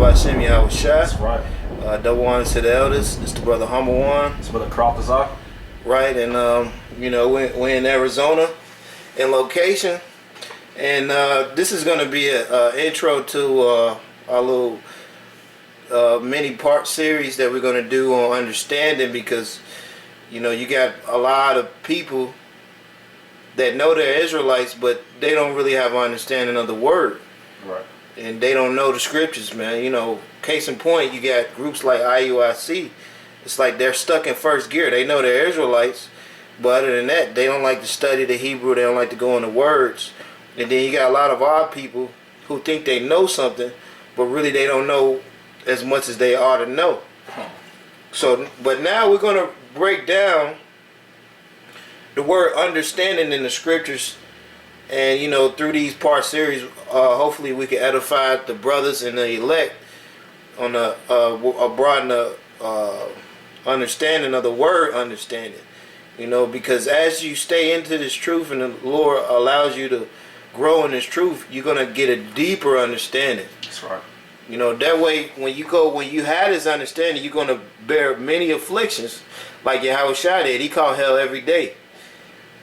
B'Shem Yahushua. That's right. Double one to the elders. It's the brother Humble One. It's Brother Crawford. Right, and we're in Arizona, in location, and this is going to be an intro to our little mini part series that we're going to do on understanding, because you got a lot of people that know they're Israelites, but they don't really have an understanding of the word. Right. And they don't know the scriptures, man. Case in point, you got groups like IUIC. It's like they're stuck in first gear. They know they're Israelites, but other than that, they don't like to study the Hebrew. They don't like to go into words. And then you got a lot of our people who think they know something, but really they don't know as much as they ought to know. So, but now we're going to break down the word understanding in the scriptures. And through these part series, hopefully we can edify the brothers and the elect on a broaden the understanding of the word understanding. Because as you stay into this truth and the Lord allows you to grow in this truth, you're gonna get a deeper understanding. That's right. That way when you have this understanding, you're gonna bear many afflictions, like Yahushua did. He caught hell every day.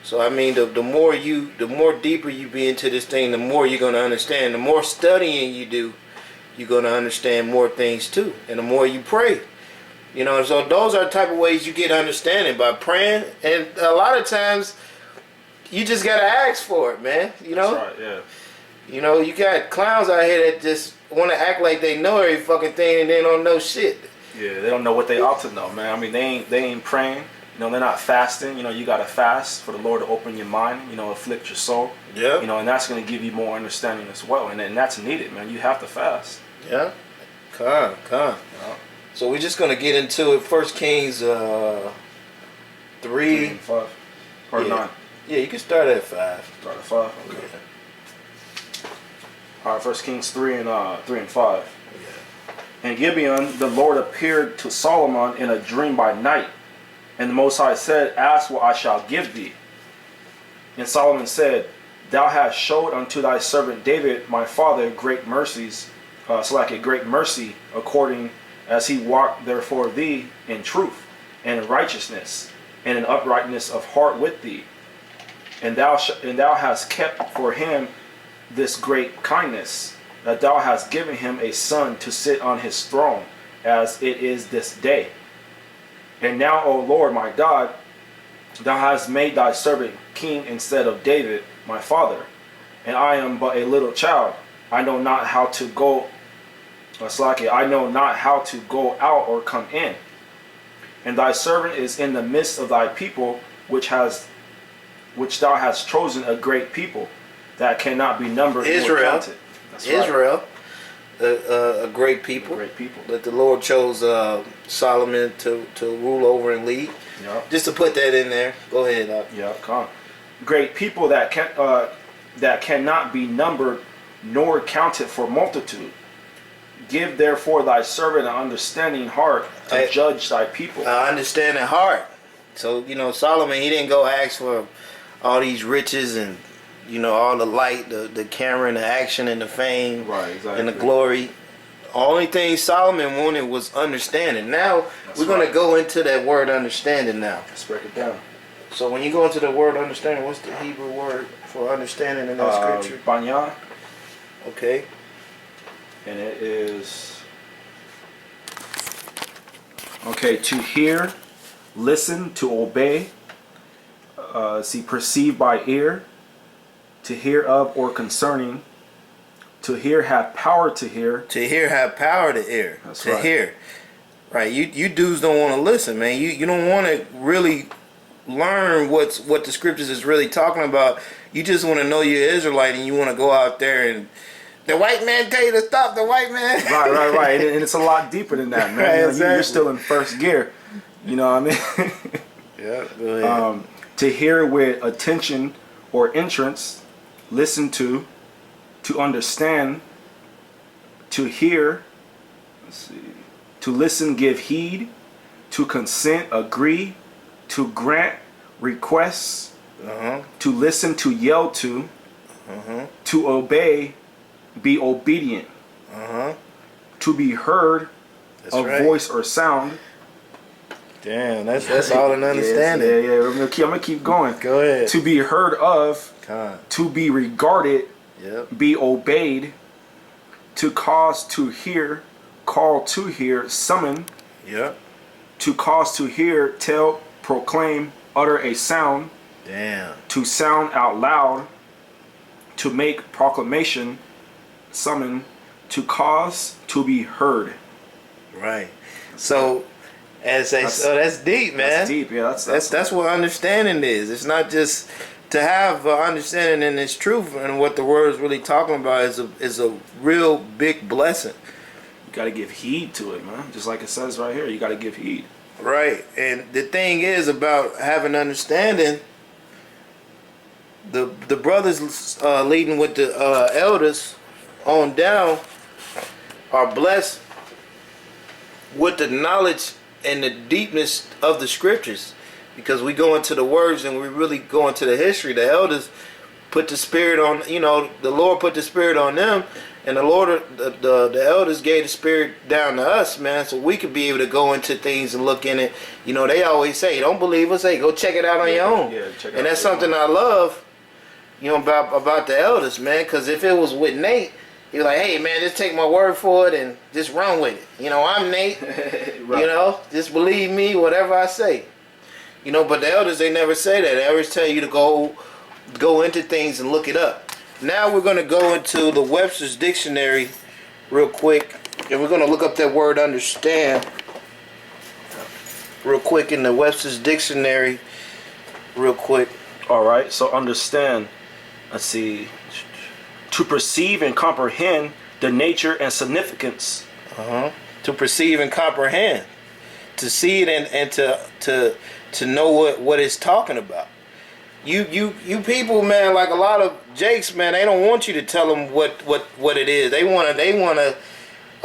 So I mean, the more deeper you be into this thing, the more you're gonna understand. The more studying you do, you're gonna understand more things too. And the more you pray, so those are the type of ways you get understanding, by praying. And a lot of times, you just gotta ask for it, man. That's right. Yeah. You got clowns out here that just want to act like they know every fucking thing and they don't know shit. Yeah, they don't know what they ought to know, man. I mean, they ain't praying. They're not fasting. You got to fast for the Lord to open your mind, afflict your soul. Yeah. And that's going to give you more understanding as well. And that's needed, man. You have to fast. Yeah. Come. Yeah. So we're just going to get into it. 1 Kings 3 and 5. Part 9. Yeah, you can start at 5. Start at 5? Okay. Yeah. All right, 1 Kings 3 and 5. Yeah. In Gibeon, the Lord appeared to Solomon in a dream by night. And the Most High said, "Ask what I shall give thee." And Solomon said, "Thou hast showed unto thy servant David my father great mercies, great mercy, according as he walked therefore thee in truth, and in righteousness, and in uprightness of heart with thee. And thou hast kept for him this great kindness, that thou hast given him a son to sit on his throne, as it is this day. And now, O Lord my God, thou hast made thy servant king instead of David my father, and I am but a little child. I know not how to go out or come in. And thy servant is in the midst of thy people, which thou hast chosen, a great people that cannot be numbered or counted." That's Israel. Right. A great people. That the Lord chose Solomon to rule over and lead. Yeah. Just to put that in there. Go ahead. Yeah, come on. Great people that cannot be numbered nor counted for multitude. Give therefore thy servant an understanding heart to judge thy people. Understanding heart. So Solomon, he didn't go ask for all these riches and all the light, the camera, and the action, and the fame, right, exactly, and the glory. Only thing Solomon wanted was understanding. Now we're going to go into that word understanding now. Let's break it down. So when you go into the word understanding, what's the Hebrew word for understanding in that scripture? Banya. Okay. And it is to hear, listen, to obey. Perceive by ear. To hear of or concerning. To hear, have power to hear. To hear, have power to hear. That's to right. hear. Right. You dudes don't want to listen, man. You don't want to really learn what the scriptures is really talking about. You just want to know you're Israelite, and you want to go out there and the white man tell you to stop the white man. Right. And it's a lot deeper than that, man. Right, exactly. You're still in first gear. You know what I mean? Yeah, go ahead. To hear with attention or interest, listen to understand, to hear, to listen, give heed, to consent, agree, to grant, requests, to listen, to yell to obey, be obedient, to be heard, That's a right. voice or sound. Damn, that's all an understanding. Yeah. I'm gonna keep going. Go ahead. To be heard of, Con. to be regarded, Yep. be obeyed, to cause to hear, call to hear, summon, Yep. to cause to hear, tell, proclaim, utter a sound, Damn. to sound out loud, to make proclamation, summon, to cause to be heard. Right. So, that's deep, man. That's deep, yeah. That's what understanding is. It's not just to have understanding in its truth and what the word is really talking about is a real big blessing. You gotta give heed to it, man. Just like it says right here, you gotta give heed. Right. And the thing is about having understanding. The brothers leading with the elders on down are blessed with the knowledge and the deepness of the scriptures, because we go into the words and we really go into the history. The elders put the spirit on, the Lord put the spirit on them, and the Lord, the elders gave the spirit down to us, man, so we could be able to go into things and look in it. They always say, don't believe us, hey, go check it out on your own. Yeah, check it out. And that's something I love, about the elders, man, because if it was with Nate, you're like, hey, man, just take my word for it and just run with it. I'm Nate. Right. Just believe me, whatever I say. But the elders, they never say that. They always tell you to go into things and look it up. Now we're going to go into the Webster's Dictionary real quick, and we're going to look up that word understand real quick in the Webster's Dictionary real quick. All right, so understand. Let's see. To perceive and comprehend the nature and significance. To perceive and comprehend, to see it and to know what it's talking about. You people, man, like a lot of jakes, man, they don't want you to tell them what it is. They wanna.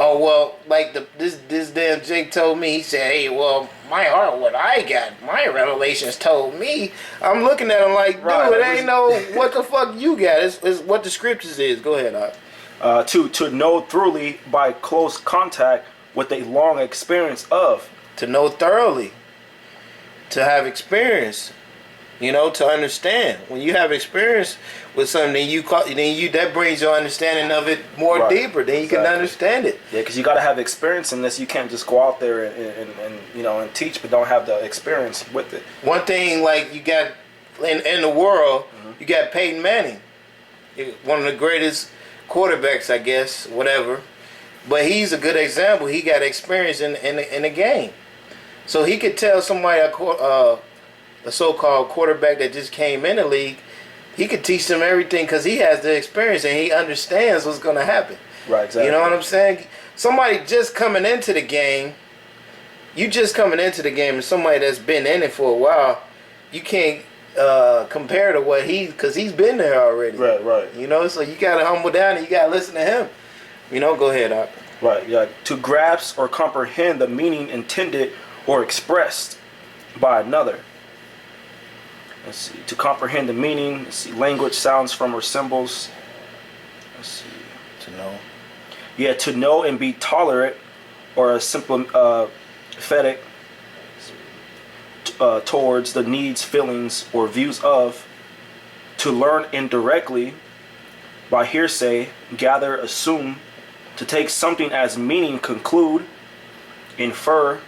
Oh well, like this damn Jake told me. He said, "Hey, well, my heart, what I got, my revelations told me." I'm looking at him like, dude, Right. it ain't no what the fuck you got. It's what the scriptures is. Go ahead, Doc. To know thoroughly by close contact with a long experience of. To know thoroughly, to have experience, to understand. When you have experience with something, then that brings your understanding of it more Right. deeper. Then you can understand it. Yeah, because you got to have experience in this. You can't just go out there and teach, but don't have the experience with it. One thing, like you got in the world, you got Peyton Manning, one of the greatest quarterbacks, I guess, whatever. But he's a good example. He got experience in the game, so he could tell somebody a so-called quarterback that just came in the league. He could teach them everything because he has the experience and he understands what's going to happen. Right, exactly. You know what I'm saying? Somebody just coming into the game, and somebody that's been in it for a while, you can't compare to what because he's been there already. Right. So you got to humble down and you got to listen to him. Go ahead, Doc. Right, yeah. To grasp or comprehend the meaning intended or expressed by another. Let's see. To comprehend the meaning. Let's see. Language, sounds from or symbols. Let's see. To know. Yeah, to know and be tolerant or a sympathetic towards the needs, feelings, or views of. To learn indirectly by hearsay, gather, assume. To take something as meaning, conclude, infer.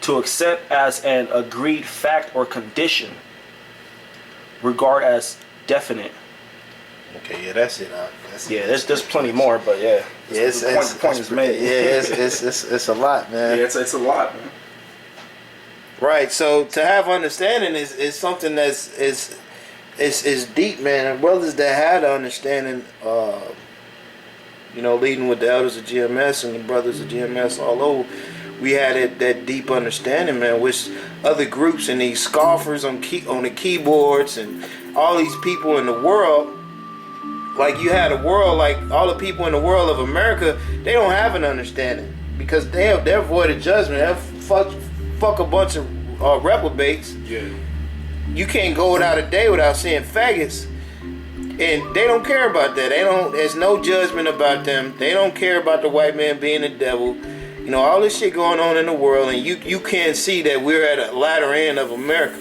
To accept as an agreed fact or condition. Regard as definite. Okay, yeah, that's it. There's plenty more, but yeah. The point is made. Yeah, it's a lot, man. Yeah, it's a lot, man. Right. So to have understanding is something that's is deep, man. And brothers that had understanding, leading with the elders of GMS and the brothers of GMS all over, we had that deep understanding, man, which other groups and these scoffers on the keyboards and all these people in the world, like you had a world, like all the people in the world of America, they don't have an understanding because they're void of judgment. They're fuck a bunch of reprobates. Yeah. You can't go without a day without seeing faggots. And they don't care about that. There's no judgment about them. They don't care about the white man being the devil. You know, all this shit going on in the world, and you can't see that we're at a latter end of America.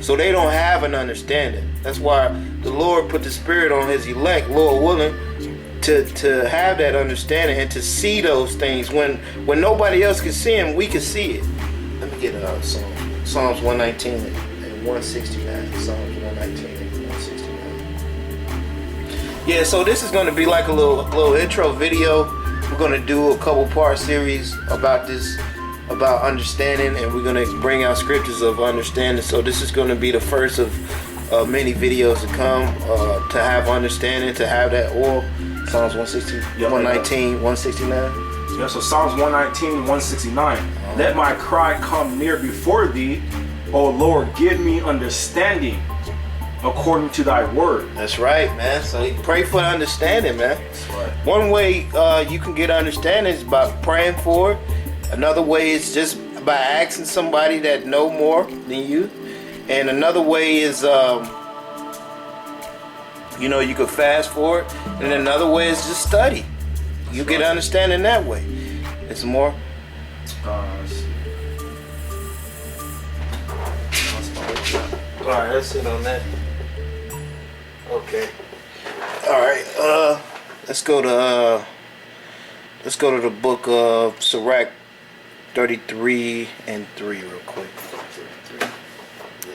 So they don't have an understanding. That's why the Lord put the Spirit on His elect, Lord willing, to have that understanding and to see those things when nobody else can see them. We can see it. Let me get Psalms 119 and 169. Psalms 119 and 169. Yeah, so this is going to be like a little intro video. We're going to do a couple part series about this, about understanding, and we're going to bring out scriptures of understanding. So this is going to be the first of many videos to come, to have understanding, to have that oil. Psalms 119, 169. Yeah, so Psalms 119, 169. Let my cry come near before thee, O Lord, give me understanding according to thy word. That's right, man. So you pray for understanding, man. That's right. One way you can get understanding is by praying for it. Another way is just by asking somebody that know more than you. And another way is, you know, you could fast for it. And another way is just study. You get understanding that way. It's more. Let's see. All right, let's sit on that. Okay. All right. Let's go to the book of Sirach 33 and 3 real quick. 33. Yeah.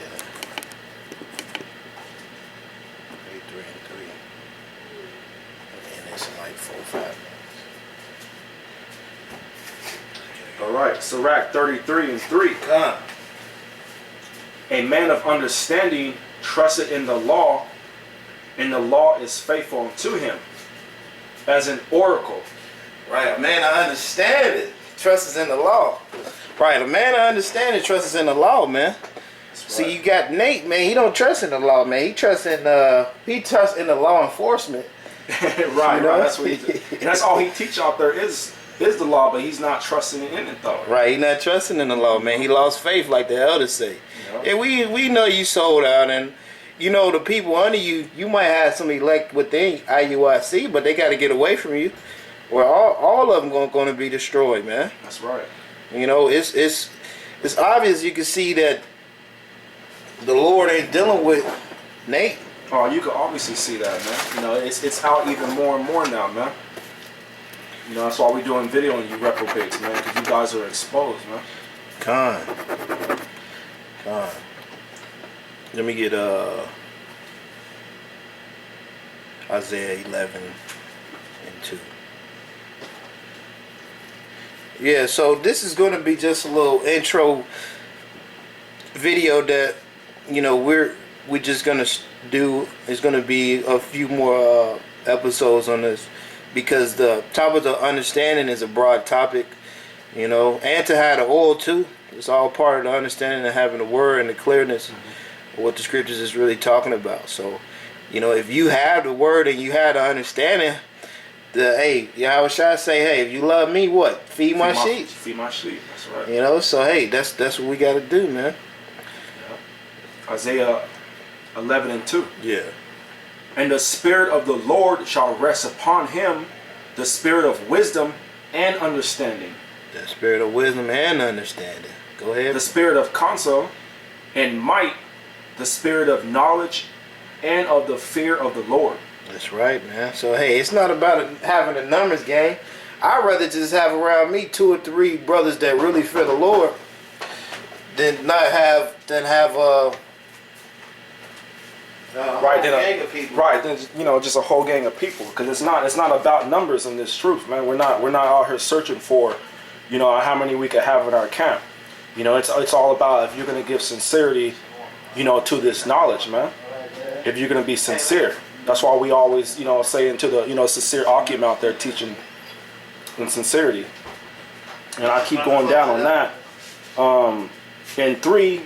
33 and 3. And it's like 4 or 5 minutes. All right, Sirach 33 and 3. Come. A man of understanding trusteth in the law, and the law is faithful unto him, as an oracle. Right, a man of understanding trusts in the law. Right, a man of understanding trusts in the law, man. See, you got Nate, man. He don't trust in the law, man. He trusts in the law enforcement. Right, You know? right. That's what and that's all he teach out there is the law, but he's not trusting in it though. Right, he not trusting in the law, man. He lost faith, like the elders say. Yep. And we know you sold out, and you know the people under you. You might have some elect within IUIC, but they got to get away from you, or all of them going to be destroyed, man. That's right. You know, it's obvious. You can see that the Lord ain't dealing with Nate. Oh, you can obviously see that, man. You know, it's out even more and more now, man. You know, that's why we doing video on you reprobates, man, because you guys are exposed, man. Con. Let me get Isaiah 11 and 2. Yeah, so this is going to be just a little intro video that, you know, we're just going to do. It's going to be a few more episodes on this, because the topic of understanding is a broad topic, you know, and to have the oil too. It's all part of the understanding of having the word and the clearness of what the scriptures is really talking about. So, you know, if you have the word and you have the understanding, Yahweh Shai say, hey, if you love me, what? Feed my sheep. Feed my sheep. That's right. You know, so hey, that's what we got to do, man. Yeah. Isaiah 11 and 2. Yeah. And the Spirit of the Lord shall rest upon him, the Spirit of wisdom and understanding. The Spirit of wisdom and understanding. Go ahead. The Spirit of counsel and might, the Spirit of knowledge and of the fear of the Lord. That's right, man. So hey, it's not about having a numbers game. I'd rather just have around me 2 or 3 brothers that really fear the Lord than have right, gang of people. Right, then, you know, just a whole gang of people, because it's not about numbers in this truth, man. We're not out here searching for, you know, how many we could have in our camp. You know, it's all about if you're going to give sincerity, you know, to this knowledge, man. If you're going to be sincere, that's why we always, you know, say into the, you know, sincere Akim out there teaching in sincerity. And I keep going down on that. And 3,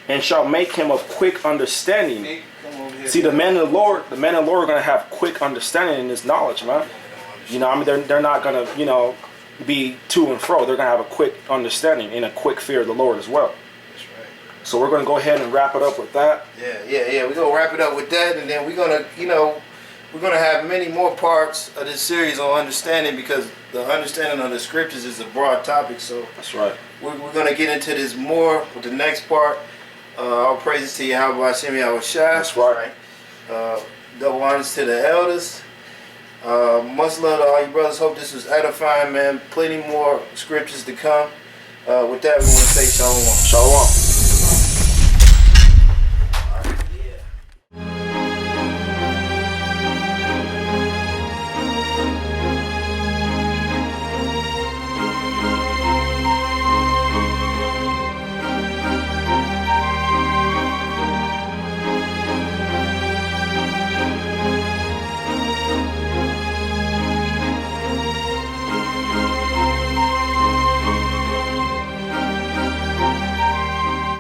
and shall make him of quick understanding. See, the men of the Lord are going to have quick understanding in this knowledge, man. You know, I mean, they're not going to, you know, be to and fro. They're going to have a quick understanding and a quick fear of the Lord as well. That's right. So we're going to go ahead and wrap it up with that. Yeah. We're going to wrap it up with that, and then we're going to, you know, we're going to have many more parts of this series on understanding, because the understanding of the scriptures is a broad topic. So that's right. We're going to get into this more with the next part. All praises to Yahweh Hashem Yahweh Shai. That's right. Double honors to the elders. Much love to all you brothers. Hope this was edifying, man. Plenty more scriptures to come. With that, we want to say shalom. Shalom.